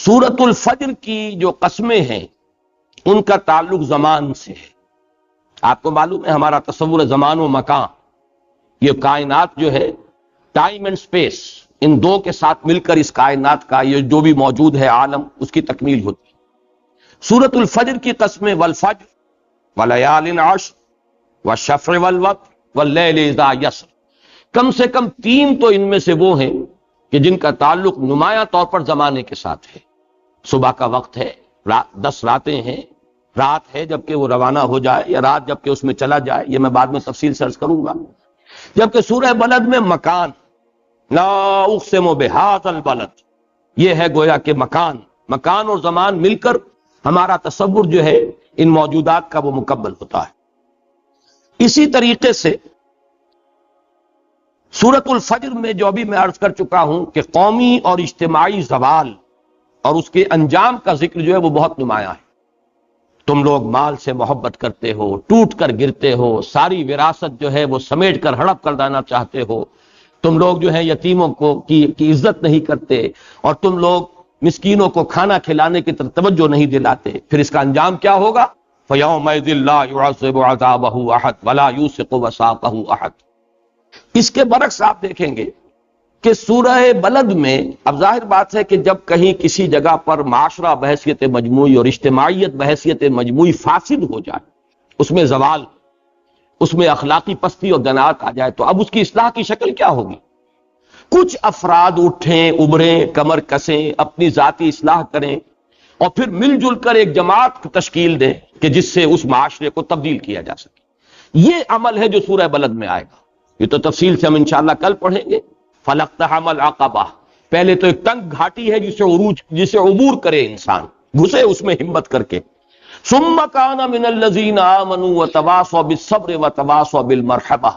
سورۃ الفجر کی جو قسمیں ہیں ان کا تعلق زمان سے ہے۔ آپ کو معلوم ہے ہمارا تصور زمان و مکان، یہ کائنات جو ہے ٹائم اینڈ سپیس، ان دو کے ساتھ مل کر اس کائنات کا یہ جو بھی موجود ہے عالم، اس کی تکمیل ہوتی ہے۔ سورۃ الفجر کی قسمیں والفجر ولیال عشر والشفع والوتر واللیل اذا یسر، کم سے کم تین تو ان میں سے وہ ہیں کہ جن کا تعلق نمایاں طور پر زمانے کے ساتھ ہے۔ صبح کا وقت ہے، 10 راتیں ہیں، رات ہے جبکہ وہ روانہ ہو جائے یا رات جبکہ اس میں چلا جائے، یہ میں بعد میں تفصیل سے عرض کروں گا۔ جبکہ سورہ بلد میں مکان، لا اقسم بہذا البلد، یہ ہے گویا کہ مکان اور زمان مل کر ہمارا تصور جو ہے ان موجودات کا وہ مکمل ہوتا ہے۔ اسی طریقے سے سورۃ الفجر میں جو ابھی میں عرض کر چکا ہوں کہ قومی اور اجتماعی زوال اور اس کے انجام کا ذکر جو ہے وہ بہت نمایاں ہے۔ تم لوگ مال سے محبت کرتے ہو، ٹوٹ کر گرتے ہو، ساری وراثت جو ہے وہ سمیٹ کر ہڑپ کر دینا چاہتے ہو، تم لوگ جو ہے یتیموں کی عزت نہیں کرتے، اور تم لوگ مسکینوں کو کھانا کھلانے کی طرف توجہ نہیں دلاتے، پھر اس کا انجام کیا ہوگا؟ فَيَوْمَئِذٍ لَا يُعَذِّبُ عَذَابَهُ أَحَدٌ وَلَا يُوثِقُ وَثَاقَهُ أَحَدٌ۔ اس کے برعکس آپ دیکھیں گے کہ سورہ بلد میں اب ظاہر بات ہے کہ جب کہیں کسی جگہ پر معاشرہ بحیثیت مجموعی اور اجتماعیت بحیثیت مجموعی فاسد ہو جائے، اس میں زوال، اس میں اخلاقی پستی اور دناعت آ جائے، تو اب اس کی اصلاح کی شکل کیا ہوگی؟ کچھ افراد اٹھیں، ابھریں، کمر کسیں، اپنی ذاتی اصلاح کریں، اور پھر مل جل کر ایک جماعت تشکیل دیں کہ جس سے اس معاشرے کو تبدیل کیا جا سکے۔ یہ عمل ہے جو سورہ بلد میں آئے گا، یہ تو تفصیل سے ہم انشاءاللہ کل پڑھیں گے۔ فَلَقْتَحَمَ الْعَقَبَةَ، پہلے تو ایک تنگ گھاٹی ہے جسے عبور کرے انسان، گھسے اس میں ہمت کر کے۔ ثُمَّ كَانَ مِنَ الَّذِينَ آمَنُوا وَتَوَاصَوْا بِالصَّبْرِ وَتَوَاصَوْا بِالْمَرْحَمَةِ،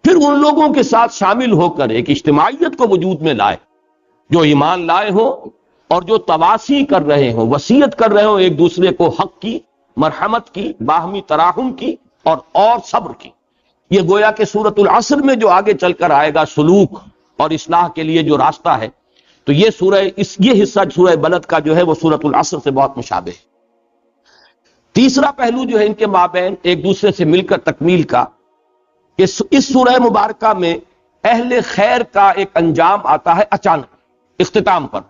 پھر ان لوگوں کے ساتھ شامل ہو کر ایک اجتماعیت کو وجود میں لائے، جو ایمان لائے ہوں اور جو تواصی کر رہے ہوں، وصیت کر رہے ہوں ایک دوسرے کو حق کی، مرحمت کی، باہمی تراحم کی اور صبر کی۔ یہ گویا کہ سورۃ العصر میں جو آگے چل کر آئے گا سلوک اور اصلاح کے لیے جو راستہ ہے، تو یہ حصہ سورہ بلد کا جو ہے وہ سورۃ العصر سے بہت مشابہ ہے۔ تیسرا پہلو جو ہے ان کے مابین ایک دوسرے سے مل کر تکمیل کا، کہ اس سورہ مبارکہ میں اہل خیر کا ایک انجام آتا ہے اچانک اختتام پر۔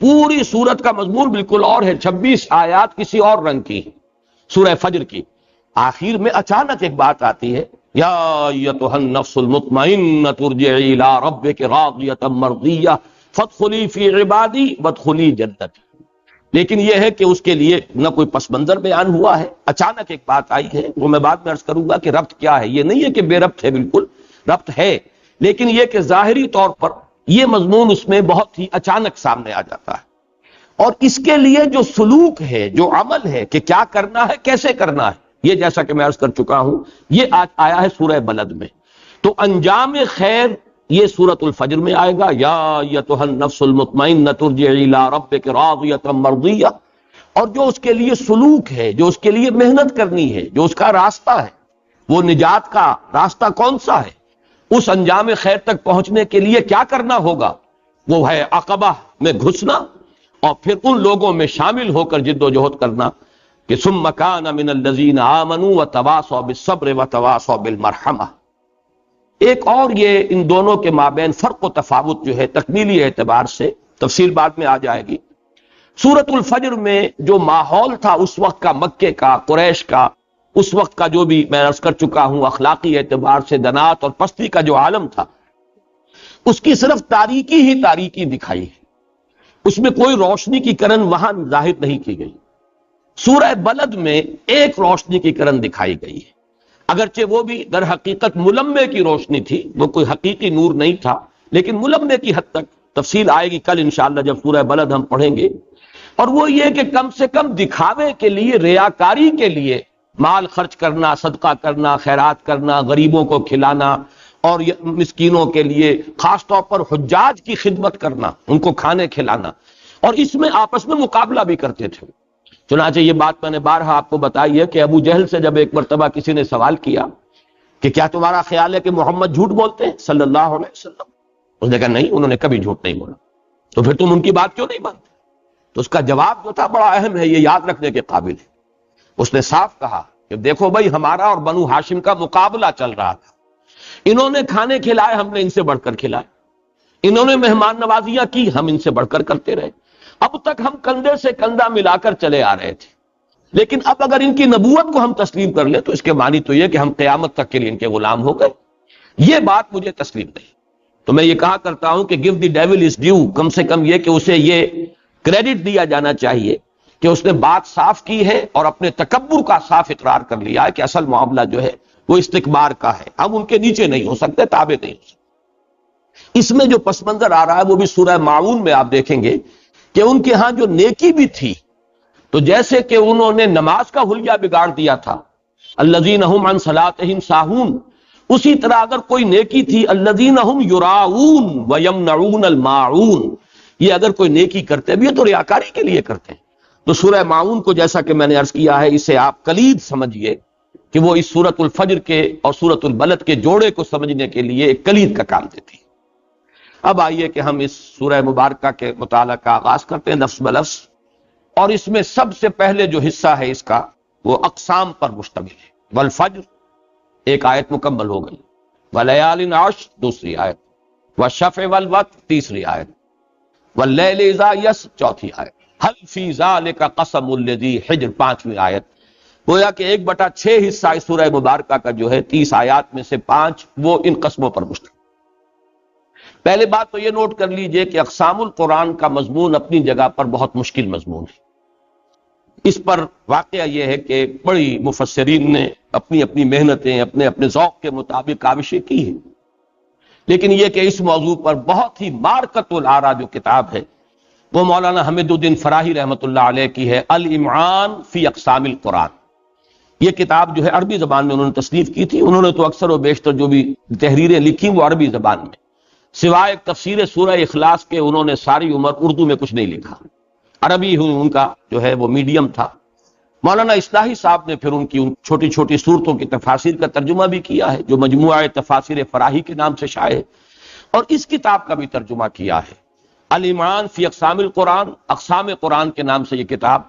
پوری سورت کا مضمون بالکل اور ہے، 26 آیات کسی اور رنگ کی سورہ فجر کی، آخر میں اچانک ایک بات آتی ہے، یا ایتھا النفس المطمئنۃ ارجعی الی ربک راضیۃ مرضیہ فادخلی فی عبادی وادخلی جنتی۔ لیکن یہ ہے کہ اس کے لیے نہ کوئی پس منظر بیان ہوا ہے، اچانک ایک بات آئی ہے، وہ میں بعد میں عرض کروں گا کہ ربط کیا ہے۔ یہ نہیں ہے کہ بے ربط ہے، بالکل ربط ہے، لیکن یہ کہ ظاہری طور پر یہ مضمون اس میں بہت ہی اچانک سامنے آ جاتا ہے، اور اس کے لیے جو سلوک ہے، جو عمل ہے کہ کیا کرنا ہے، کیسے کرنا ہے، یہ جیسا کہ میں عرض کر چکا ہوں یہ آج آیا ہے سورہ بلد میں۔ تو انجام خیر یہ سورۃ الفجر میں آئے گا، یا ایتھا النفس المطمئنۃ ارجعی الی ربک راضیۃ مرضیہ، اور جو اس کے لیے سلوک ہے، جو اس کے لیے محنت کرنی ہے، جو اس کا راستہ ہے، وہ نجات کا راستہ کون سا ہے، اس انجام خیر تک پہنچنے کے لیے کیا کرنا ہوگا، وہ ہے عقبہ میں گھسنا، اور پھر ان لوگوں میں شامل ہو کر جد و جہد کرنا کہ ثم کان من الذین آمنوا وتواصوا بالصبر وتواصوا بالمرحمہ۔ ایک اور یہ ان دونوں کے مابین فرق و تفاوت جو ہے تکمیلی اعتبار سے، تفصیل بعد میں آ جائے گی۔ سورۃ الفجر میں جو ماحول تھا اس وقت کا، مکے کا، قریش کا، اس وقت کا جو بھی میں عرض کر چکا ہوں اخلاقی اعتبار سے دناعت اور پستی کا جو عالم تھا، اس کی صرف تاریکی ہی تاریکی دکھائی ہے، اس میں کوئی روشنی کی کرن وہاں ظاہر نہیں کی گئی۔ سورہ بلد میں ایک روشنی کی کرن دکھائی گئی ہے، اگرچہ وہ بھی در حقیقت ملمے کی روشنی تھی، وہ کوئی حقیقی نور نہیں تھا، لیکن ملمے کی حد تک، تفصیل آئے گی کل انشاءاللہ جب سورہ بلد ہم پڑھیں گے۔ اور وہ یہ کہ کم سے کم دکھاوے کے لیے، ریاکاری کے لیے مال خرچ کرنا، صدقہ کرنا، خیرات کرنا، غریبوں کو کھلانا، اور مسکینوں کے لیے خاص طور پر حجاج کی خدمت کرنا، ان کو کھانے کھلانا، اور اس میں آپس میں مقابلہ بھی کرتے تھے۔ چنانچہ یہ بات میں نے بارہا آپ کو بتائی ہے کہ ابو جہل سے جب ایک مرتبہ کسی نے سوال کیا کہ کیا تمہارا خیال ہے کہ محمد جھوٹ بولتے ہیں صلی اللہ علیہ وسلم، اس نے کہا نہیں، انہوں نے کبھی جھوٹ نہیں بولا۔ تو پھر تم ان کی بات کیوں نہیں مانتے؟ تو اس کا جواب جو تھا بڑا اہم ہے، یہ یاد رکھنے کے قابل ہے۔ اس نے صاف کہا کہ دیکھو بھائی، ہمارا اور بنو ہاشم کا مقابلہ چل رہا تھا، انہوں نے کھانے کھلائے، ہم نے ان سے بڑھ کر کھلائے، انہوں نے مہمان نوازیاں کی، ہم ان سے بڑھ کر کرتے رہے، اب تک ہم کندھے سے کندھا ملا کر چلے آ رہے تھے، لیکن اب اگر ان کی نبوت کو ہم تسلیم کر لیں تو اس کے معنی تو یہ کہ ہم قیامت تک کے لیے ان کے غلام ہو گئے۔ یہ بات مجھے تسلیم نہیں۔ تو میں یہ کہا کرتا ہوں کہ give the devil his due, کم سے کم یہ کہ اسے یہ کریڈٹ دیا جانا چاہیے کہ اس نے بات صاف کی ہے اور اپنے تکبر کا صاف اقرار کر لیا ہے کہ اصل معاملہ جو ہے وہ استکبار کا ہے، ہم ان کے نیچے نہیں ہو سکتے، تابع نہیں ہو سکتے۔ اس میں جو پس منظر آ رہا ہے وہ بھی سورہ ماعون میں آپ دیکھیں گے کہ ان کے ہاں جو نیکی بھی تھی، تو جیسے کہ انہوں نے نماز کا حلیہ بگاڑ دیا تھا، الذین هم عن صلاتهم ساہون، اسی طرح اگر کوئی نیکی تھی، الذین هم یراؤون ویمنعون الماعون، یہ اگر کوئی نیکی کرتے بھی ہے تو ریاکاری کے لیے کرتے ہیں۔ تو سورہ ماعون کو جیسا کہ میں نے عرض کیا ہے، اسے آپ کلید سمجھیے کہ وہ اس سورۃ الفجر کے اور سورۃ البلد کے جوڑے کو سمجھنے کے لیے ایک کلید کا کام دیتی ہے۔ اب آئیے کہ ہم اس سورہ مبارکہ کے مطالعہ کا آغاز کرتے ہیں لفظ بلفظ، اور اس میں سب سے پہلے جو حصہ ہے اس کا وہ اقسام پر مشتمل ہے۔ والفجر ایک آیت مکمل ہو گئی، ولیال عشر دوسری آیت، والشفع والوتر تیسری آیت، واللیل اذا یسر چوتھی آیت، هل فی ذلک قسم لذی حجر پانچویں آیت۔ گویا کہ 1/6 حصہ اس سورہ مبارکہ کا جو ہے 30 آیات میں سے 5 وہ ان قسموں پر مشتمل۔ پہلے بات تو یہ نوٹ کر لیجئے کہ اقسام القرآن کا مضمون اپنی جگہ پر بہت مشکل مضمون ہے۔ اس پر واقعہ یہ ہے کہ بڑی مفسرین نے اپنی اپنی محنتیں اپنے اپنے ذوق کے مطابق کاوشیں کی ہیں، لیکن یہ کہ اس موضوع پر بہت ہی مارکۃ الآراء جو کتاب ہے وہ مولانا حمید الدین فراہی رحمۃ اللہ علیہ کی ہے، الامعان فی اقسام القرآن۔ یہ کتاب جو ہے عربی زبان میں انہوں نے تصنیف کی تھی۔ انہوں نے تو اکثر و بیشتر جو بھی تحریریں لکھی وہ عربی زبان میں، سوائے ایک تفسیر سورہ اخلاص کے انہوں نے ساری عمر اردو میں کچھ نہیں لکھا، عربی ان کا جو ہے وہ میڈیم تھا۔ مولانا اصلاحی صاحب نے پھر ان کی چھوٹی چھوٹی صورتوں کی تفاسیر کا ترجمہ بھی کیا ہے جو مجموعہ تفاسیر فراہی کے نام سے شائع ہے، اور اس کتاب کا بھی ترجمہ کیا ہے، الامعان فی اقسام القرآن، اقسام قرآن کے نام سے یہ کتاب،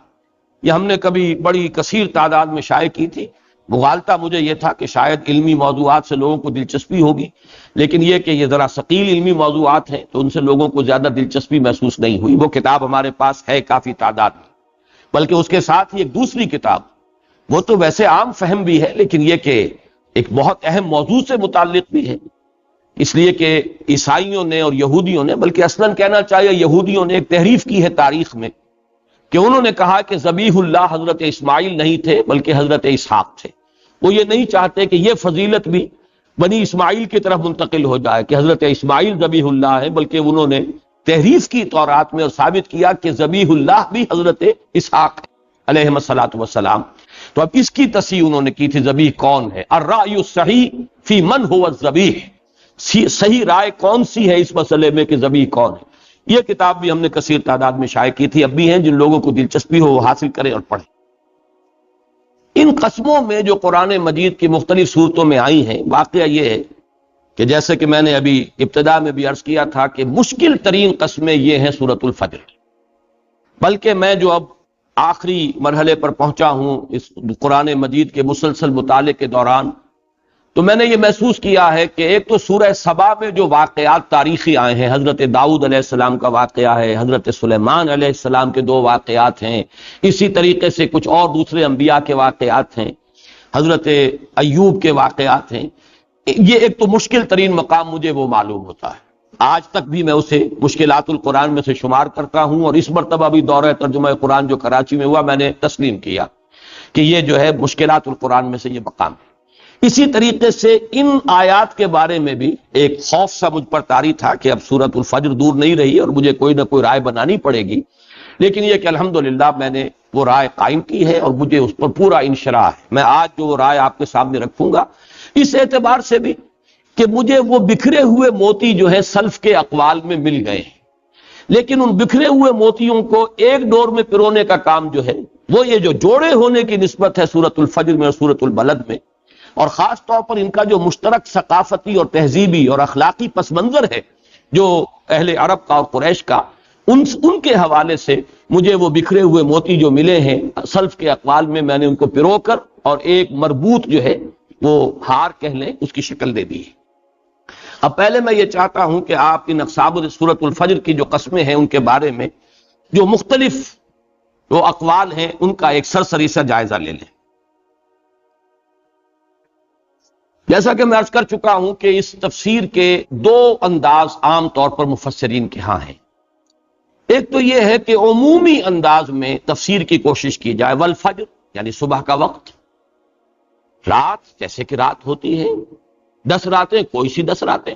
یہ ہم نے کبھی بڑی کثیر تعداد میں شائع کی تھی۔ مغالطہ مجھے یہ تھا کہ شاید علمی موضوعات سے لوگوں کو دلچسپی ہوگی، لیکن یہ کہ یہ ذرا ثقیل علمی موضوعات ہیں تو ان سے لوگوں کو زیادہ دلچسپی محسوس نہیں ہوئی۔ وہ کتاب ہمارے پاس ہے کافی تعداد میں، بلکہ اس کے ساتھ ہی ایک دوسری کتاب، وہ تو ویسے عام فہم بھی ہے لیکن یہ کہ ایک بہت اہم موضوع سے متعلق بھی ہے، اس لیے کہ عیسائیوں نے اور یہودیوں نے، بلکہ اصلاً کہنا چاہیے یہودیوں نے ایک تحریف کی ہے تاریخ میں کہ انہوں نے کہا کہ ذبیح اللہ حضرت اسماعیل نہیں تھے بلکہ حضرت اسحاق تھے۔ وہ یہ نہیں چاہتے کہ یہ فضیلت بھی بنی اسماعیل کی طرف منتقل ہو جائے کہ حضرت اسماعیل ذبیح اللہ ہے، بلکہ انہوں نے تحریف کی تورات میں اور ثابت کیا کہ ذبیح اللہ بھی حضرت اسحاق علیہ الصلوۃ والسلام۔ تو اب اس کی تصحیح انہوں نے کی تھی ذبیح کون ہے، الرأی الصحیح فی من هو الذبیح، صحیح رائے کون سی ہے اس مسئلے میں کہ ذبیح کون ہے۔ یہ کتاب بھی ہم نے کثیر تعداد میں شائع کی تھی، اب بھی ہیں، جن لوگوں کو دلچسپی ہو وہ حاصل کریں اور پڑھیں۔ ان قسموں میں جو قرآن مجید کی مختلف صورتوں میں آئی ہیں، واقعہ یہ ہے کہ جیسے کہ میں نے ابھی ابتدا میں بھی عرض کیا تھا کہ مشکل ترین قسمیں یہ ہیں سورۃ الفجر، بلکہ میں جو اب آخری مرحلے پر پہنچا ہوں اس قرآن مجید کے مسلسل مطالعے کے دوران، تو میں نے یہ محسوس کیا ہے کہ ایک تو سورہ سبا میں جو واقعات تاریخی آئے ہیں، حضرت داؤد علیہ السلام کا واقعہ ہے، حضرت سلیمان علیہ السلام کے 2 واقعات ہیں، اسی طریقے سے کچھ اور دوسرے انبیاء کے واقعات ہیں، حضرت ایوب کے واقعات ہیں۔ یہ ایک تو مشکل ترین مقام مجھے وہ معلوم ہوتا ہے، آج تک بھی میں اسے مشکلات القرآن میں سے شمار کرتا ہوں، اور اس مرتبہ بھی دورہ ترجمہ قرآن جو کراچی میں ہوا میں نے تسلیم کیا کہ یہ جو ہے مشکلات القرآن میں سے یہ مقام ہے۔ اسی طریقے سے ان آیات کے بارے میں بھی ایک خوف سا مجھ پر طاری تھا کہ اب سورۃ الفجر دور نہیں رہی اور مجھے کوئی نہ کوئی رائے بنانی پڑے گی، لیکن یہ کہ الحمدللہ میں نے وہ رائے قائم کی ہے اور مجھے اس پر پورا انشراح ہے۔ میں آج جو وہ رائے آپ کے سامنے رکھوں گا اس اعتبار سے بھی کہ مجھے وہ بکھرے ہوئے موتی جو ہے سلف کے اقوال میں مل گئے ہیں، لیکن ان بکھرے ہوئے موتیوں کو ایک ڈور میں پرونے کا کام جو ہے وہ یہ جو جوڑے ہونے کی نسبت ہے سورۃ الفجر میں اور سورۃ البلد میں، اور خاص طور پر ان کا جو مشترک ثقافتی اور تہذیبی اور اخلاقی پس منظر ہے جو اہل عرب کا اور قریش کا، ان کے حوالے سے مجھے وہ بکھرے ہوئے موتی جو ملے ہیں سلف کے اقوال میں نے ان کو پرو کر اور ایک مربوط جو ہے وہ ہار کہہ لیں اس کی شکل دے دی ہے۔ اب پہلے میں یہ چاہتا ہوں کہ آپ ان اقسام سورۃ الفجر کی جو قسمیں ہیں ان کے بارے میں جو مختلف جو اقوال ہیں ان کا ایک سرسری سا جائزہ لے لیں۔ جیسا کہ میں عرض کر چکا ہوں کہ اس تفسیر کے دو انداز عام طور پر مفسرین کے ہاں ہیں۔ ایک تو یہ ہے کہ عمومی انداز میں تفسیر کی کوشش کی جائے، والفجر یعنی صبح کا وقت، رات جیسے کہ رات ہوتی ہے، 10 راتیں کوئی سی 10 راتیں،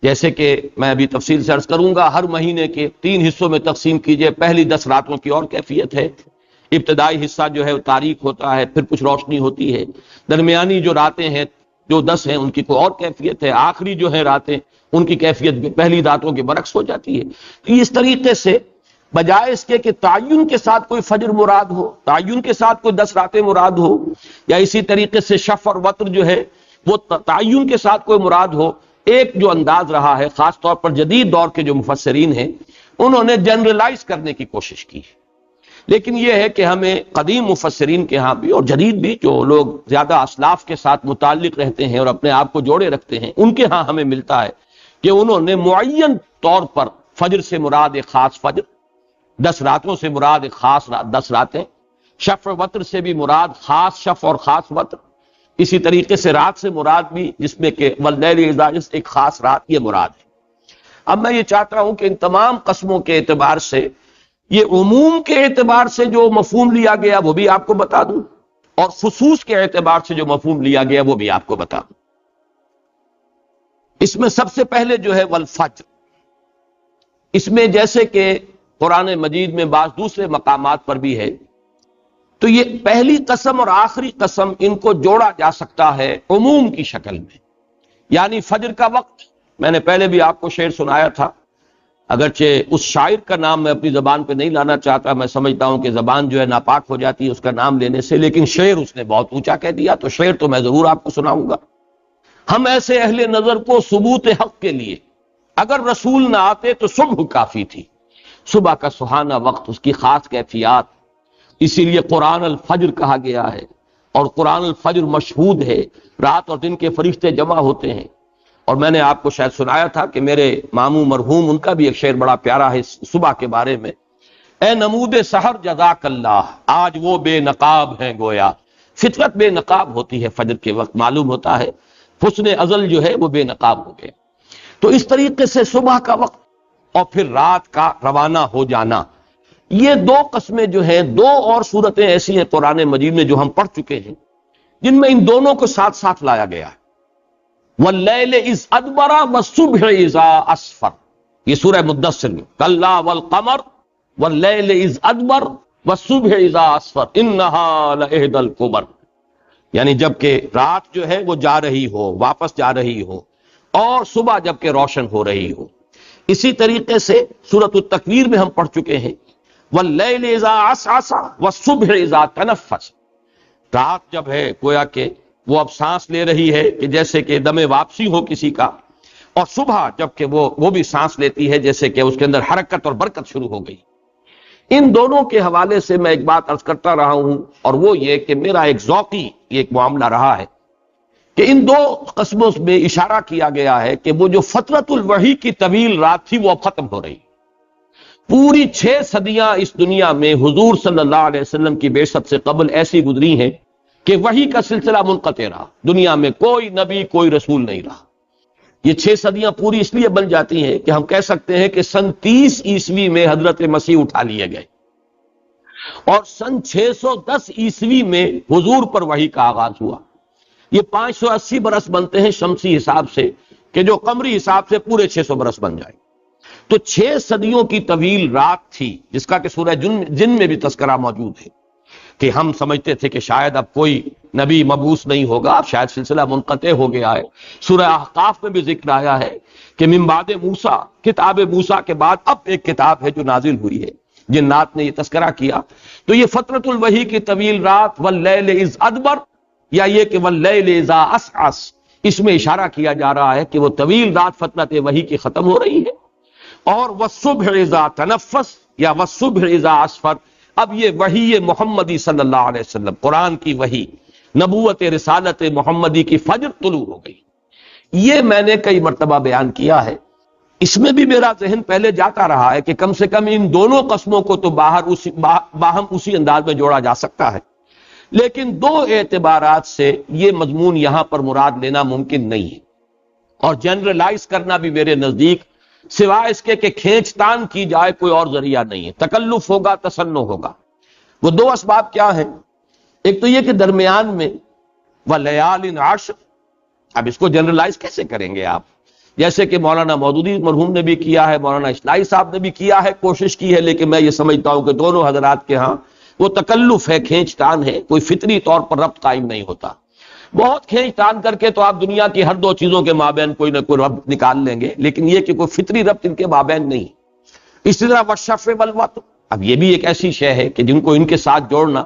جیسے کہ میں ابھی تفصیل سے عرض کروں گا، ہر مہینے کے 3 حصوں میں تقسیم کیجئے، پہلی 10 راتوں کی اور کیفیت ہے، ابتدائی حصہ جو ہے وہ تاریک ہوتا ہے، پھر کچھ روشنی ہوتی ہے، درمیانی جو راتیں ہیں جو 10 ہیں ان کی کوئی اور کیفیت ہے، آخری جو ہے راتیں ان کی کیفیت پہلی راتوں کے برعکس ہو جاتی ہے۔ تو اس طریقے سے بجائے اس کے کہ تعین کے ساتھ کوئی فجر مراد ہو، تعین کے ساتھ کوئی 10 راتیں مراد ہو، یا اسی طریقے سے شفع اور وتر جو ہے وہ تعین کے ساتھ کوئی مراد ہو، ایک جو انداز رہا ہے خاص طور پر جدید دور کے جو مفسرین ہیں انہوں نے جنرلائز کرنے کی کوشش کی۔ لیکن یہ ہے کہ ہمیں قدیم مفسرین کے ہاں بھی اور جدید بھی جو لوگ زیادہ اسلاف کے ساتھ متعلق رہتے ہیں اور اپنے آپ کو جوڑے رکھتے ہیں ان کے ہاں ہمیں ملتا ہے کہ انہوں نے معین طور پر فجر سے مراد ایک خاص فجر، 10 راتوں سے مراد ایک خاص 10 راتیں، شفع وتر سے بھی مراد خاص شفع اور خاص وتر، اسی طریقے سے رات سے مراد بھی جس میں کہ واللیل اذا یسر ایک خاص رات یہ مراد ہے۔ اب میں یہ چاہتا ہوں کہ ان تمام قسموں کے اعتبار سے یہ عموم کے اعتبار سے جو مفہوم لیا گیا وہ بھی آپ کو بتا دوں، اور خصوص کے اعتبار سے جو مفہوم لیا گیا وہ بھی آپ کو بتا دوں۔ اس میں سب سے پہلے جو ہے والفجر، اس میں جیسے کہ قرآن مجید میں بعض دوسرے مقامات پر بھی ہے، تو یہ پہلی قسم اور آخری قسم ان کو جوڑا جا سکتا ہے عموم کی شکل میں، یعنی فجر کا وقت میں نے پہلے بھی آپ کو شعر سنایا تھا، اگرچہ اس شاعر کا نام میں اپنی زبان پہ نہیں لانا چاہتا، میں سمجھتا ہوں کہ زبان جو ہے ناپاک ہو جاتی ہے اس کا نام لینے سے، لیکن شعر اس نے بہت اونچا کہہ دیا، تو شعر تو میں ضرور آپ کو سناؤں گا۔ ہم ایسے اہل نظر کو ثبوت حق کے لیے اگر رسول نہ آتے تو صبح کافی تھی، صبح کا سہانا وقت، اس کی خاص کیفیات، اسی لیے قرآن الفجر کہا گیا ہے، اور قرآن الفجر مشہود ہے، رات اور دن کے فرشتے جمع ہوتے ہیں۔ اور میں نے آپ کو شاید سنایا تھا کہ میرے ماموں مرحوم ان کا بھی ایک شعر بڑا پیارا ہے صبح کے بارے میں، اے نمود سحر جزاک اللہ، آج وہ بے نقاب ہیں گویا، فطرت بے نقاب ہوتی ہے فجر کے وقت، معلوم ہوتا ہے حسن ازل جو ہے وہ بے نقاب ہو گیا۔ تو اس طریقے سے صبح کا وقت اور پھر رات کا روانہ ہو جانا، یہ دو قسمیں جو ہیں، دو اور صورتیں ایسی ہیں قرآن مجید میں جو ہم پڑھ چکے ہیں جن میں ان دونوں کو ساتھ ساتھ لایا گیا ہے۔ واللیل اذ ادبر والصبح اذا اسفر، یہ سورہ مدثر میں، کلا والقمر واللیل اذ ادبر والصبح اذا اسفر انہا لإحدی الکبر، یعنی جب کہ رات جو ہے وہ جا رہی ہو، واپس جا رہی ہو، اور صبح جب کہ روشن ہو رہی ہو۔ اسی طریقے سے سورۃ التکویر میں ہم پڑھ چکے ہیں واللیل اذا عسعس والصبح اذا تنفس، رات جب ہے گویا کہ وہ اب سانس لے رہی ہے کہ جیسے کہ دم واپسی ہو کسی کا، اور صبح جب کہ وہ بھی سانس لیتی ہے جیسے کہ اس کے اندر حرکت اور برکت شروع ہو گئی۔ ان دونوں کے حوالے سے میں ایک بات عرض کرتا رہا ہوں، اور وہ یہ کہ میرا ایک ذوقی ایک معاملہ رہا ہے کہ ان دو قسموں میں اشارہ کیا گیا ہے کہ وہ جو فترۃ الوحی کی طویل رات تھی وہ اب ختم ہو رہی۔ پوری 6 صدیاں اس دنیا میں حضور صلی اللہ علیہ وسلم کی بعثت سے قبل ایسی گزری ہیں کہ وحی کا سلسلہ منقطع رہا، دنیا میں کوئی نبی کوئی رسول نہیں رہا۔ یہ 6 صدیاں پوری اس لیے بن جاتی ہیں کہ ہم کہہ سکتے ہیں کہ سن 30 عیسوی میں حضرت مسیح اٹھا لیے گئے، اور سن 610 عیسوی میں حضور پر وحی کا آغاز ہوا۔ یہ 580 برس بنتے ہیں شمسی حساب سے، کہ جو قمری حساب سے پورے 600 برس بن جائیں۔ تو 6 صدیوں کی طویل رات تھی جس کا کہ سورہ جن میں بھی تذکرہ موجود ہے، کہ ہم سمجھتے تھے کہ شاید اب کوئی نبی مبعوث نہیں ہوگا، اب شاید سلسلہ منقطع ہو گیا ہے۔ سورہ احقاف میں بھی ذکر آیا ہے کہ من بعد موسیٰ، کتاب موسیٰ کے بعد اب ایک کتاب ہے جو نازل ہوئی ہے، جنات نے یہ تذکرہ کیا۔ تو یہ فترۃ الوحی کی طویل رات واللیل اذ ادبر، یا یہ کہ واللیل اذا عسعس، اس میں اشارہ کیا جا رہا ہے کہ وہ طویل رات فترت وحی کی ختم ہو رہی ہے، اور والصبح اذا تنفس یا والصبح اذا اسفر، اب یہ وحی محمدی صلی اللہ علیہ وسلم، قرآن کی وحی، نبوت رسالت محمدی کی فجر طلوع ہو گئی۔ یہ میں نے کئی مرتبہ بیان کیا ہے، اس میں بھی میرا ذہن پہلے جاتا رہا ہے کہ کم سے کم ان دونوں قسموں کو تو باہم اسی انداز میں جوڑا جا سکتا ہے، لیکن دو اعتبارات سے یہ مضمون یہاں پر مراد لینا ممکن نہیں ہے، اور جنرلائز کرنا بھی میرے نزدیک سوائے اس کے کہ کھینچ تان کی جائے کوئی اور ذریعہ نہیں ہے، تکلف ہوگا، تسنع ہوگا۔ وہ دو اسباب کیا ہیں؟ ایک تو یہ کہ درمیان میں وَلَيَالٍ عَشْرٍ، اب اس کو جنرلائز کیسے کریں گے آپ؟ جیسے کہ مولانا مودودی مرحوم نے بھی کیا ہے، مولانا اصلاحی صاحب نے بھی کیا ہے، کوشش کی ہے، لیکن میں یہ سمجھتا ہوں کہ دونوں حضرات کے ہاں وہ تکلف ہے، کھینچ تان ہے، کوئی فطری طور پر ربط قائم نہیں ہوتا۔ بہت کھینچ تان کر کے تو آپ دنیا کی ہر دو چیزوں کے مابین کوئی نہ کوئی ربط نکال لیں گے، لیکن یہ کہ کوئی فطری ربط ان کے مابین نہیں۔ اسی طرح والشفع والوتر، اب یہ بھی ایک ایسی شے ہے کہ جن کو ان کے ساتھ جوڑنا،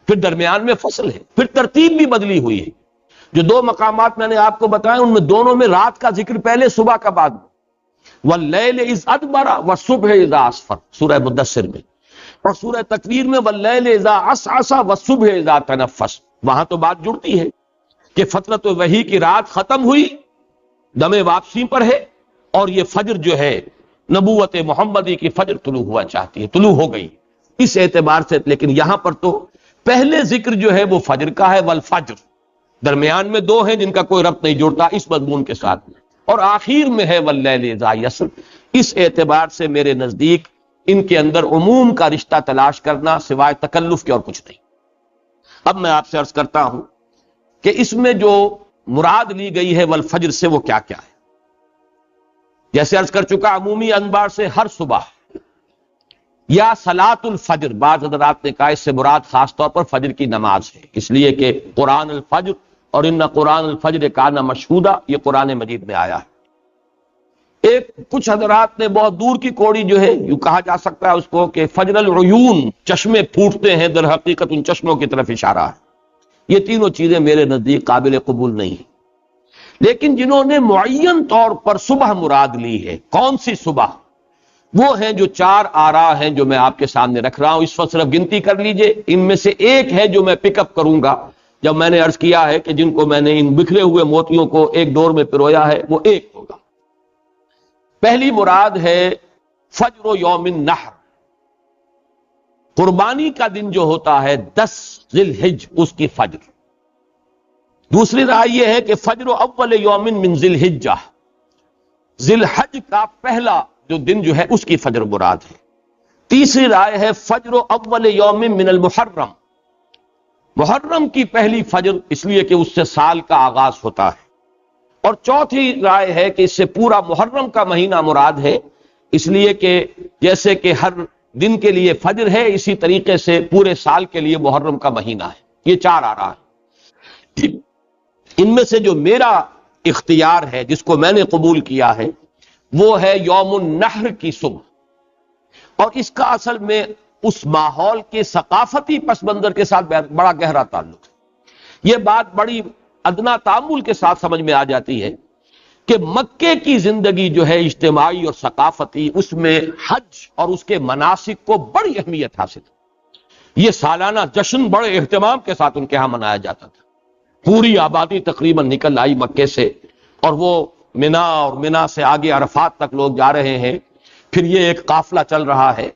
پھر درمیان میں فصل ہے، پھر ترتیب بھی بدلی ہوئی ہے۔ جو دو مقامات میں نے آپ کو بتائے ان میں دونوں میں رات کا ذکر پہلے، صبح کا بعد، واللیل اذ ادبر والصبح اذا اسفر سورہ مدثر میں، اور سورہ تکویر میں واللیل اذا عسعس والصبح اذا تنفس، وہاں تو بات جڑتی ہے کہ فترت وحی کی رات ختم ہوئی، دم واپسی پر ہے، اور یہ فجر جو ہے نبوت محمدی کی فجر طلوع ہوا چاہتی ہے، طلوع ہو گئی اس اعتبار سے۔ لیکن یہاں پر تو پہلے ذکر جو ہے وہ فجر کا ہے، والفجر، درمیان میں دو ہیں جن کا کوئی ربط نہیں جڑتا اس مضمون کے ساتھ، اور آخر میں ہے واللیل اذا یسر۔ اس اعتبار سے میرے نزدیک ان کے اندر عموم کا رشتہ تلاش کرنا سوائے تکلف کے اور کچھ نہیں۔ اب میں آپ سے عرض کرتا ہوں کہ اس میں جو مراد لی گئی ہے والفجر سے وہ کیا کیا ہے۔ جیسے عرض کر چکا، عمومی انبار سے ہر صبح یا صلاۃ الفجر، بعض حضرات نے کہا اس سے مراد خاص طور پر فجر کی نماز ہے، اس لیے کہ قرآن الفجر اور ان قرآن الفجر کان مشہودا، یہ قرآن مجید میں آیا ہے۔ کچھ حضرات نے بہت دور کی کوڑی جو ہے، یوں کہا جا سکتا ہے اس کو کہ فجر العیون، چشمے پھوٹتے ہیں، در حقیقت ان چشموں کی طرف اشارہ ہے۔ یہ تینوں چیزیں میرے نزدیک قابل قبول نہیں ہیں، لیکن جنہوں نے معین طور پر صبح مراد لی ہے، کون سی صبح؟ وہ ہیں جو چار آرا ہیں جو میں آپ کے سامنے رکھ رہا ہوں، اس وقت صرف گنتی کر لیجئے، ان میں سے ایک ہے جو میں پک اپ کروں گا، جب میں نے عرض کیا ہے کہ جن کو میں نے ان بکھرے ہوئے موتیوں کو ایک ڈور میں پرویا ہے وہ ایک ہوگا۔ پہلی مراد ہے فجر یوم النحر، قربانی کا دن جو ہوتا ہے 10 ذی الحج، اس کی فجر۔ دوسری رائے یہ ہے کہ فجر اول یوم من ذی الحجہ، ذی الحج کا پہلا جو دن جو ہے اس کی فجر مراد ہے۔ تیسری رائے ہے فجر اول یوم من المحرم، محرم کی پہلی فجر، اس لیے کہ اس سے سال کا آغاز ہوتا ہے۔ اور چوتھی رائے ہے کہ اس سے پورا محرم کا مہینہ مراد ہے، اس لیے کہ جیسے کہ ہر دن کے لیے فجر ہے، اسی طریقے سے پورے سال کے لیے محرم کا مہینہ ہے۔ یہ چار آ رہا ہے۔ ان میں سے جو میرا اختیار ہے، جس کو میں نے قبول کیا ہے، وہ ہے یوم النحر کی صبح، اور اس کا اصل میں اس ماحول کے ثقافتی پس منظر کے ساتھ بڑا گہرا تعلق ہے۔ یہ بات بڑی ادنا تامل کے ساتھ سمجھ میں آ جاتی ہے کہ مکے کی زندگی جو ہے اجتماعی اور ثقافتی، اس میں حج اور اس کے مناسک کو بڑی اہمیت حاصل ہے۔ یہ سالانہ جشن بڑے اہتمام کے ساتھ ان کے ہاں منایا جاتا تھا۔ پوری آبادی تقریباً نکل آئی مکے سے، اور وہ منا اور منا سے آگے عرفات تک لوگ جا رہے ہیں۔ پھر یہ ایک قافلہ چل رہا ہے،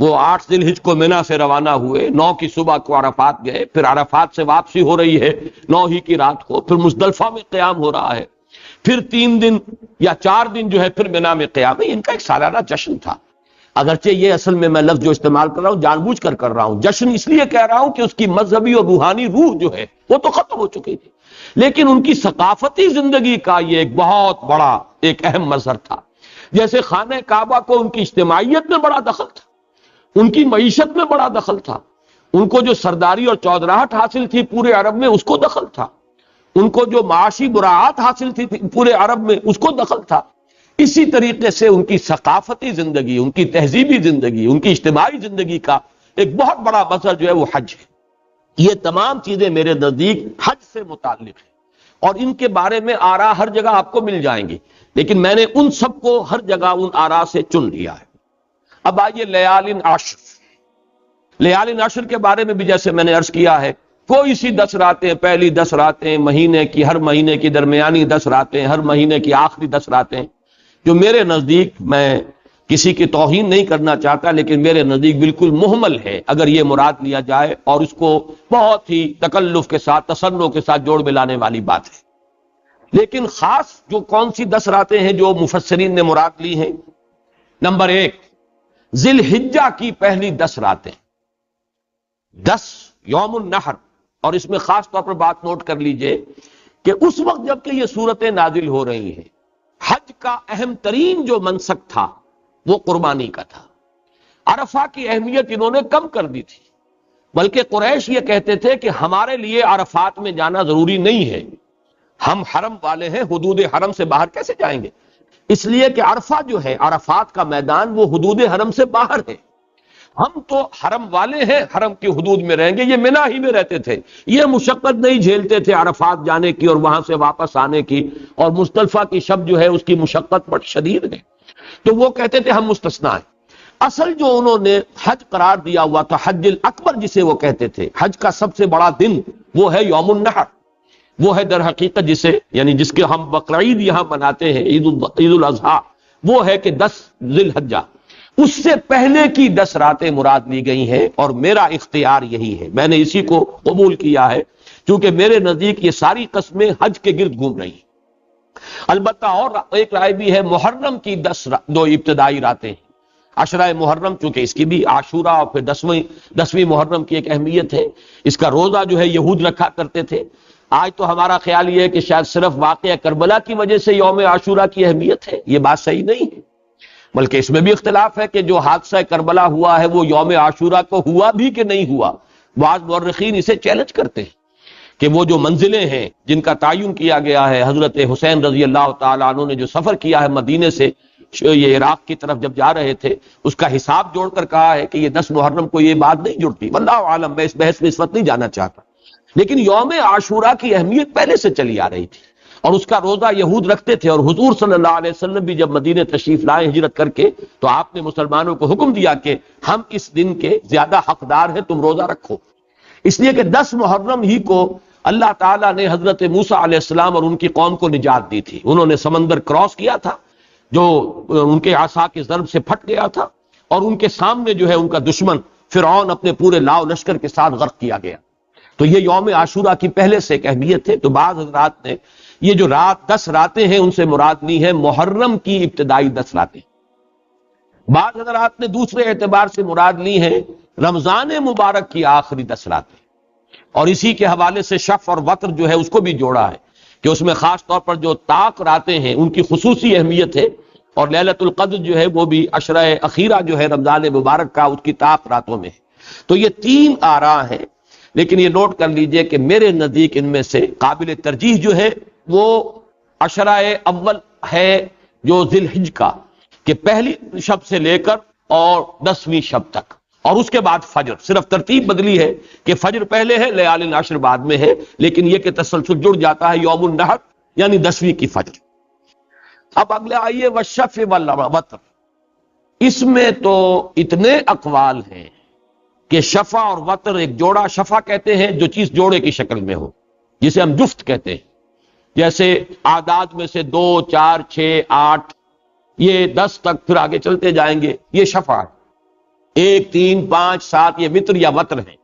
وہ 8 ذی الحج کو منا سے روانہ ہوئے، 9 کی صبح کو عرفات گئے، پھر عرفات سے واپسی ہو رہی ہے 9 ہی کی رات کو، پھر مزدلفہ میں قیام ہو رہا ہے، پھر 3 دن یا 4 دن جو ہے پھر منا میں قیام ہے۔ ان کا ایک سالانہ جشن تھا۔ اگرچہ یہ اصل میں لفظ جو استعمال کر رہا ہوں جان بوجھ کر رہا ہوں، جشن اس لیے کہہ رہا ہوں کہ اس کی مذہبی اور روحانی روح جو ہے وہ تو ختم ہو چکی تھی، لیکن ان کی ثقافتی زندگی کا یہ ایک بہت بڑا ایک اہم مظہر تھا۔ جیسے خانہ کعبہ کو ان کی اجتماعیت میں بڑا دخل تھا، ان کی معیشت میں بڑا دخل تھا، ان کو جو سرداری اور چودراہٹ حاصل تھی پورے عرب میں اس کو دخل تھا، ان کو جو معاشی براعات حاصل تھی پورے عرب میں اس کو دخل تھا۔ اسی طریقے سے ان کی ثقافتی زندگی، ان کی تہذیبی زندگی، ان کی اجتماعی زندگی کا ایک بہت بڑا مظہر جو ہے وہ حج ہے۔ یہ تمام چیزیں میرے نزدیک حج سے متعلق ہیں، اور ان کے بارے میں آراء ہر جگہ آپ کو مل جائیں گی، لیکن میں نے ان سب کو ہر جگہ ان آراء سے چن لیا ہے۔ اب آئیے لیال عشر، لیال عشر کے بارے میں بھی جیسے میں نے عرض کیا ہے، کوئی سی 10 راتیں، پہلی 10 راتیں مہینے کی، ہر مہینے کی درمیانی 10 راتیں، ہر مہینے کی آخری 10 راتیں، جو میرے نزدیک، میں کسی کی توہین نہیں کرنا چاہتا، لیکن میرے نزدیک بالکل مہمل ہے اگر یہ مراد لیا جائے، اور اس کو بہت ہی تکلف کے ساتھ، تصنع کے ساتھ جوڑ ملانے والی بات ہے۔ لیکن خاص جو کون سی 10 راتیں ہیں جو مفسرین نے مراد لی ہیں، نمبر 1 ذی الحجہ کی پہلی 10 راتیں، 10 یوم النحر، اور اس میں خاص طور پر بات نوٹ کر لیجئے کہ اس وقت جب کہ یہ صورتیں نازل ہو رہی ہیں، حج کا اہم ترین جو منسک تھا وہ قربانی کا تھا۔ عرفہ کی اہمیت انہوں نے کم کر دی تھی، بلکہ قریش یہ کہتے تھے کہ ہمارے لیے عرفات میں جانا ضروری نہیں ہے، ہم حرم والے ہیں، حدود حرم سے باہر کیسے جائیں گے؟ اس لیے کہ عرفہ جو ہے، عرفات کا میدان، وہ حدود حرم سے باہر ہے، ہم تو حرم والے ہیں، حرم کی حدود میں رہیں گے۔ یہ منی ہی میں رہتے تھے، یہ مشقت نہیں جھیلتے تھے عرفات جانے کی اور وہاں سے واپس آنے کی، اور مزدلفہ کی شب جو ہے اس کی مشقت بڑی شدید ہے، تو وہ کہتے تھے ہم مستثنا ہیں۔ اصل جو انہوں نے حج قرار دیا ہوا تھا، حج الاکبر جسے وہ کہتے تھے، حج کا سب سے بڑا دن وہ ہے یوم النحر، وہ ہے در حقیقت جسے، یعنی جس کے ہم بقرعید یہاں مناتے ہیں، عید الاضحیٰ، وہ ہے کہ 10 ذی الحجہ، اس سے پہلے کی 10 راتیں مراد لی گئی ہیں، اور میرا اختیار یہی ہے، میں نے اسی کو قبول کیا ہے، کیونکہ میرے نزدیک یہ ساری قسمیں حج کے گرد گھوم رہی ہیں۔ البتہ اور ایک رائے بھی ہے، محرم کی 10 ابتدائی راتیں ہیں، عشرہ محرم، چونکہ اس کی بھی عاشورہ اور پھر 10ویں محرم کی ایک اہمیت ہے، اس کا روزہ جو ہے یہود رکھا کرتے تھے۔ آج تو ہمارا خیال یہ ہے کہ شاید صرف واقعہ کربلا کی وجہ سے یوم عاشورہ کی اہمیت ہے، یہ بات صحیح نہیں ہے، بلکہ اس میں بھی اختلاف ہے کہ جو حادثہ کربلا ہوا ہے وہ یوم عاشورہ کو ہوا بھی کہ نہیں ہوا۔ بعض مورخین اسے چیلنج کرتے ہیں کہ وہ جو منزلیں ہیں جن کا تعین کیا گیا ہے، حضرت حسین رضی اللہ تعالیٰ عنہ نے جو سفر کیا ہے مدینے سے یہ عراق کی طرف جب جا رہے تھے، اس کا حساب جوڑ کر کہا ہے کہ یہ 10 محرم کو یہ بات نہیں جڑتی، واللہ عالم، میں اس بحث میں اس وقت نہیں جانا چاہتا، لیکن یوم عاشورہ کی اہمیت پہلے سے چلی آ رہی تھی، اور اس کا روزہ یہود رکھتے تھے، اور حضور صلی اللہ علیہ وسلم بھی جب مدینے تشریف لائے ہجرت کر کے، تو آپ نے مسلمانوں کو حکم دیا کہ ہم اس دن کے زیادہ حقدار ہیں، تم روزہ رکھو، اس لیے کہ 10 محرم ہی کو اللہ تعالیٰ نے حضرت موسیٰ علیہ السلام اور ان کی قوم کو نجات دی تھی۔ انہوں نے سمندر کراس کیا تھا جو ان کے عصا کے ضرب سے پھٹ گیا تھا، اور ان کے سامنے جو ہے ان کا دشمن فرعون اپنے پورے لاؤ لشکر کے ساتھ غرق کیا گیا۔ تو یہ یوم عاشورہ کی پہلے سے ایک اہمیت ہے۔ تو بعض حضرات نے یہ جو 10 راتیں ہیں ان سے مراد لی ہے محرم کی ابتدائی 10 راتیں، بعض حضرات نے دوسرے اعتبار سے مراد لی ہیں رمضان مبارک کی آخری 10 راتیں، اور اسی کے حوالے سے شف اور وتر جو ہے اس کو بھی جوڑا ہے کہ اس میں خاص طور پر جو طاق راتیں ہیں ان کی خصوصی اہمیت ہے، اور لیلۃ القدر جو ہے وہ بھی عشرہ اخیرہ جو ہے رمضان مبارک کا، اس کی طاق راتوں میں ہے۔ تو یہ 3 آراء ہیں، لیکن یہ نوٹ کر لیجئے کہ میرے نزدیک ان میں سے قابل ترجیح جو ہے وہ عشرہ اول ہے جو ذی الحج کا، کہ پہلی شب سے لے کر اور 10ویں شب تک، اور اس کے بعد فجر، صرف ترتیب بدلی ہے کہ فجر پہلے ہے، لیال العشر بعد میں ہے، لیکن یہ کہ تسلسل جڑ جاتا ہے، یوم النحر یعنی 10ویں کی فجر۔ اب اگلے آئیے والشفع والوتر، اس میں تو اتنے اقوال ہیں کہ شفع اور وتر ایک جوڑا، شفع کہتے ہیں جو چیز جوڑے کی شکل میں ہو، جسے ہم جفت کہتے ہیں، جیسے اعداد میں سے 2 4 6 8 یہ 10 تک پھر آگے چلتے جائیں گے، یہ شفع ہے۔ 1 3 5 7 یہ وتر یا وتر ہے۔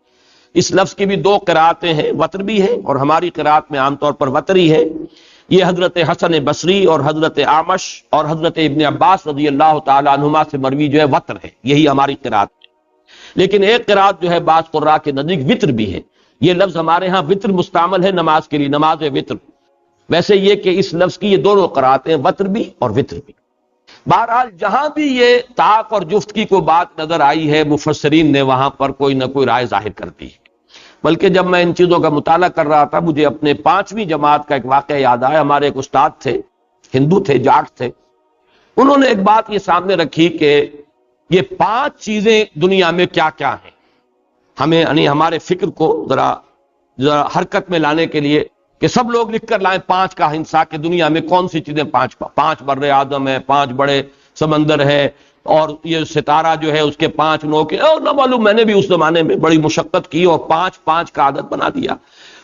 اس لفظ کی بھی 2 قراتیں ہیں، وتر بھی ہے اور ہماری قرات میں عام طور پر وتر ہی ہے۔ یہ حضرت حسن بصری اور حضرت اعمش اور حضرت ابن عباس رضی اللہ تعالی عنہما سے مروی جو ہے وتر ہے، یہی ہماری قرات ہے۔ لیکن ایک قرات جو ہے بعض قراء کے نزدیک وتر بھی ہے۔ یہ لفظ ہمارے ہاں وتر مستعمل ہے نماز کے لیے، نماز وتر، ویسے یہ کہ اس لفظ کی یہ دونوں قراتیں وتر بھی اور وتر بھی۔ بہرحال جہاں بھی یہ طاق اور جفت کی کوئی بات نظر آئی ہے، مفسرین نے وہاں پر کوئی نہ کوئی رائے ظاہر کر دی ہے۔ بلکہ جب میں ان چیزوں کا مطالعہ کر رہا تھا، مجھے اپنے 5ویں جماعت کا ایک واقعہ یاد آیا۔ ہمارے ایک استاد تھے، ہندو تھے، جاٹ تھے، انہوں نے ایک بات یہ سامنے رکھی کہ یہ 5 چیزیں دنیا میں کیا کیا ہیں، ہمیں یعنی ہمارے فکر کو ذرا حرکت میں لانے کے لیے کہ سب لوگ لکھ کر لائیں 5 کا ہنسا کہ دنیا میں کون سی چیزیں 5 بر اعظم ہے، 5 بڑے سمندر ہے، اور یہ ستارہ جو ہے اس کے 5 نوکے، اور نہ معلوم میں نے بھی اس زمانے میں بڑی مشقت کی اور 5 کا عدد بنا دیا۔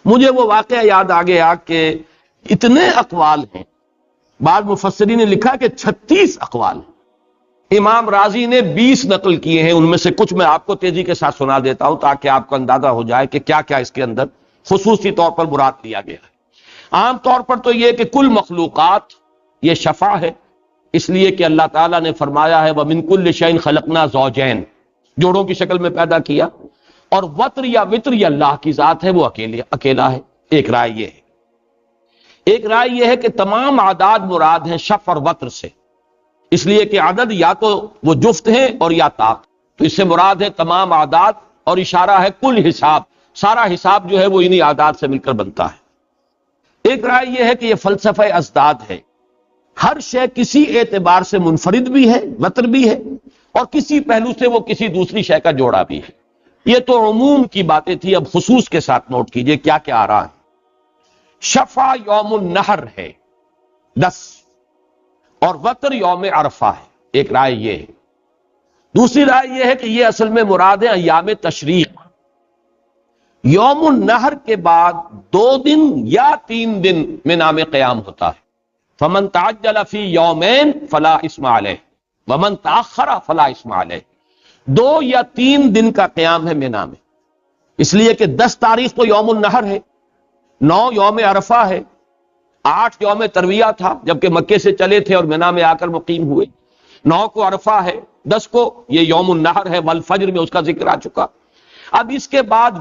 مجھے وہ واقعہ یاد آ گیا کہ اتنے اقوال ہیں، بعض مفسرین نے لکھا کہ 36 اقوال ہیں۔ امام راضی نے 20 نقل کیے ہیں، ان میں سے کچھ میں آپ کو تیزی کے ساتھ سنا دیتا ہوں تاکہ آپ کو اندازہ ہو جائے کہ کیا کیا اس کے اندر خصوصی طور پر مراد لیا گیا ہے۔ عام طور پر تو یہ کہ کل مخلوقات یہ شفع ہے، اس لیے کہ اللہ تعالیٰ نے فرمایا ہے وَمِن كُلِّ شَيْءٍ خَلَقْنَا زَوْجَيْن، جوڑوں کی شکل میں پیدا کیا، اور وتر یا وطر یہ اللہ کی ذات ہے، وہ اکیلا ہے۔ ایک رائے یہ ہے، ایک رائے یہ ہے کہ تمام اعداد مراد ہیں شفع اور وتر سے، اس لیے کہ عدد یا تو وہ جفت ہیں اور یا طاق، تو اس سے مراد ہے تمام اعداد، اور اشارہ ہے کل حساب، سارا حساب جو ہے وہ انہی اعداد سے مل کر بنتا ہے۔ ایک رائے یہ ہے کہ یہ فلسفہ ازداد ہے، ہر شے کسی اعتبار سے منفرد بھی ہے، وتر بھی ہے، اور کسی پہلو سے وہ کسی دوسری شے کا جوڑا بھی ہے۔ یہ تو عموم کی باتیں تھی، اب خصوص کے ساتھ نوٹ کیجئے کیا کیا آ رہا ہے۔ شفع یوم النحر ہے 10، اور وتر یوم عرفہ ہے، ایک رائے یہ ہے۔ دوسری رائے یہ ہے کہ یہ اصل میں مراد ہے ایام تشریق، یوم النحر کے بعد 2 دن یا 3 دن میں نام قیام ہوتا ہے۔ فمن تعجل فی یومین فلا اسم علیہ ومن تاخر فلا اسم علیہ، 2 یا 3 دن کا قیام ہے مینا میں، اس لیے کہ 10 تاریخ تو یوم النحر ہے، 9 یوم عرفہ ہے، 8 یوم ترویہ تھا جبکہ مکے سے چلے تھے اور مینا میں آ کر مقیم ہوئے، 9 کو عرفہ ہے، 10 کو یہ یوم النحر ہے، والفجر میں اس کا ذکر آ چکا۔ اب اس کے بعد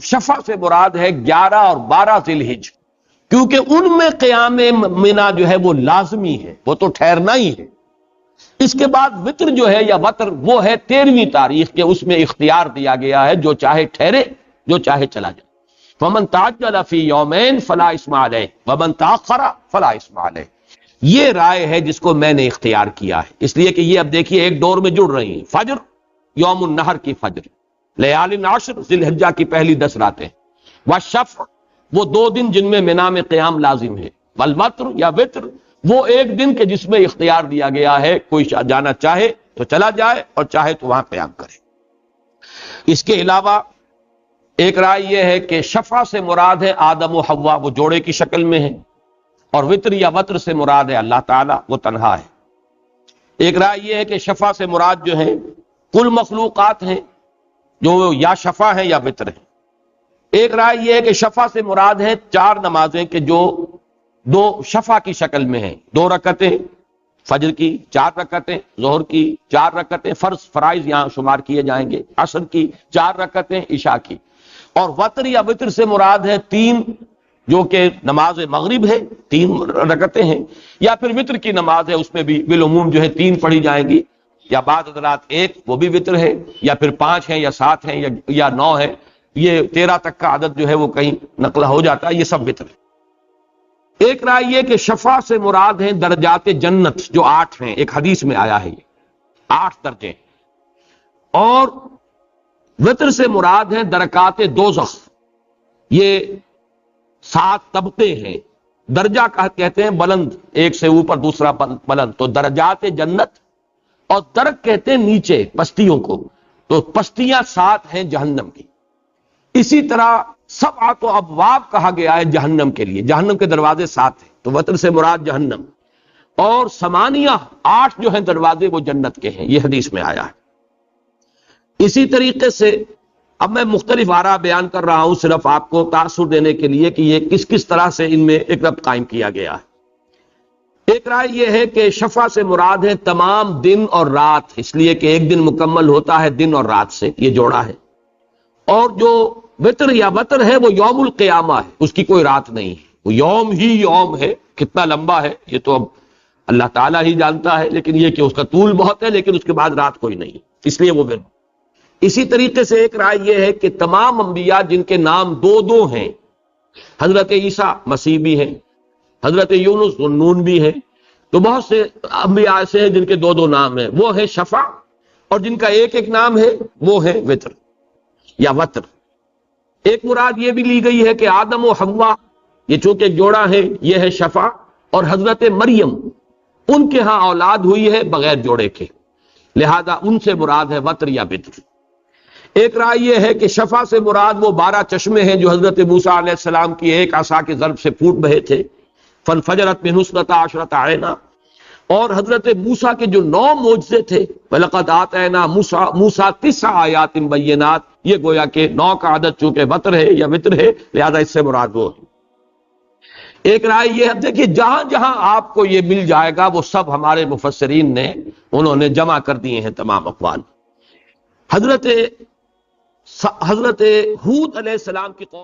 شفع سے مراد ہے 11 اور 12 ذی الحجہ، کیونکہ ان میں قیام مینا جو ہے وہ لازمی ہے، وہ تو ٹھہرنا ہی ہے۔ اس کے بعد وطر جو ہے یا وتر وہ ہے 13ویں تاریخ کے، اس میں اختیار دیا گیا ہے، جو چاہے ٹھہرے جو چاہے چلا جائے۔ فمن تعجل فی یومین فلا اسم علیہ ومن تاخر فلا اسم علیہ، یہ رائے ہے جس کو میں نے اختیار کیا ہے، اس لیے کہ یہ اب دیکھیے ایک دور میں جڑ رہی ہیں۔ فجر یوم النحر کی فجر، لیال عشر ذی الحجہ کی پہلی 10 راتیں، والشفع وہ 2 دن جن میں مینا میں قیام لازم ہے، والوتر یا وطر وہ 1 دن کے جس میں اختیار دیا گیا ہے، کوئی جانا چاہے تو چلا جائے اور چاہے تو وہاں قیام کرے۔ اس کے علاوہ ایک رائے یہ ہے کہ شفع سے مراد ہے آدم و حوا، وہ جوڑے کی شکل میں ہے، اور وطر یا وتر سے مراد ہے اللہ تعالیٰ، وہ تنہا ہے۔ ایک رائے یہ ہے کہ شفع سے مراد جو ہے کل مخلوقات ہیں جو یا شفع ہیں یا وطر ہیں۔ ایک رائے یہ ہے کہ شفع سے مراد ہے 4 نمازیں کہ جو 2 شفع کی شکل میں ہیں، 2 رکعتیں فجر کی، 4 رکعتیں ظہر کی، 4 رکعتیں فرائض یہاں شمار کیے جائیں گے، عصر کی 4 رکعتیں عشاء کی، اور وتر یا وطر سے مراد ہے 3 جو کہ نماز مغرب ہے 3 رکعتیں ہیں، یا پھر وطر کی نماز ہے، اس میں بھی بالعموم جو ہے 3 پڑھی جائیں گی، یا بعض حضرات 1 وہ بھی وطر ہے، یا پھر 5 ہیں یا 7 ہیں یا 9 ہے، یہ 13 تک کا عدد جو ہے وہ کہیں نقل ہو جاتا ہے، یہ سب وطر ہے۔ ایک رائے یہ کہ شفع سے مراد ہیں درجات جنت جو 8 ہیں، ایک حدیث میں آیا ہے یہ 8 درجے، اور وطر سے مراد ہیں درکات دوزخ، یہ 7 طبقے ہیں، درجہ کہتے ہیں بلند، ایک سے اوپر دوسرا بلند، تو درجات جنت، اور درک کہتے ہیں نیچے پستیوں کو، تو پستیاں 7 ہیں جہنم کی۔ اسی طرح 7 ابواب کہا گیا ہے جہنم کے لیے، جہنم کے دروازے 7 ہیں، تو وطر سے مراد جہنم، اور 8 جو ہیں دروازے وہ جنت کے ہیں، یہ حدیث میں آیا ہے۔ اسی طریقے سے اب میں مختلف آراء بیان کر رہا ہوں صرف آپ کو تاثر دینے کے لیے کہ یہ کس کس طرح سے ان میں ایک ربط قائم کیا گیا ہے۔ ایک رائے یہ ہے کہ شفع سے مراد ہے تمام دن اور رات، اس لیے کہ ایک دن مکمل ہوتا ہے دن اور رات سے، یہ جوڑا ہے، اور جو وطر یا وتر ہے وہ یوم القیامہ ہے، اس کی کوئی رات نہیں ہے، وہ یوم ہی یوم ہے، کتنا لمبا ہے یہ تو اب اللہ تعالیٰ ہی جانتا ہے، لیکن یہ کہ اس کا طول بہت ہے، لیکن اس کے بعد رات کوئی نہیں، اس لیے وہ وطر۔ اسی طریقے سے ایک رائے یہ ہے کہ تمام انبیاء جن کے نام 2 ہیں، حضرت عیسیٰ مسیح بھی ہیں، حضرت یونس ذوالنون بھی ہیں، تو بہت سے انبیاء ایسے ہیں جن کے 2 نام ہیں، وہ ہے شفع، اور جن کا ایک نام ہے وہ ہے وطر یا وتر۔ ایک مراد یہ بھی لی گئی ہے کہ آدم و حوا یہ چونکہ ایک جوڑا ہے، یہ ہے شفا اور حضرت مریم، ان کے ہاں اولاد ہوئی ہے بغیر جوڑے کے، لہذا ان سے مراد ہے وتر یا بتر۔ ایک رائے یہ ہے کہ شفا سے مراد وہ 12 چشمے ہیں جو حضرت موسیٰ علیہ السلام کی ایک عصا کے ضرب سے پھوٹ بہے تھے، فانفجرت منہ اثنتا عشرۃ عینا، اور حضرت موسیٰ کے جو 9 معجزے تھے، وَلَقَدْ آتَيْنَا موسیٰ 9 آیات بینات، یہ گویا کہ 9 کا عدد چونکہ وتر ہے یا وتر ہے، لہذا اس سے مراد وہ ہے۔ ایک رائے یہ ہے، دیکھیے جہاں جہاں آپ کو یہ مل جائے گا وہ سب ہمارے مفسرین نے انہوں نے جمع کر دیے ہیں تمام اقوال۔ حضرت ہود علیہ السلام کی قوم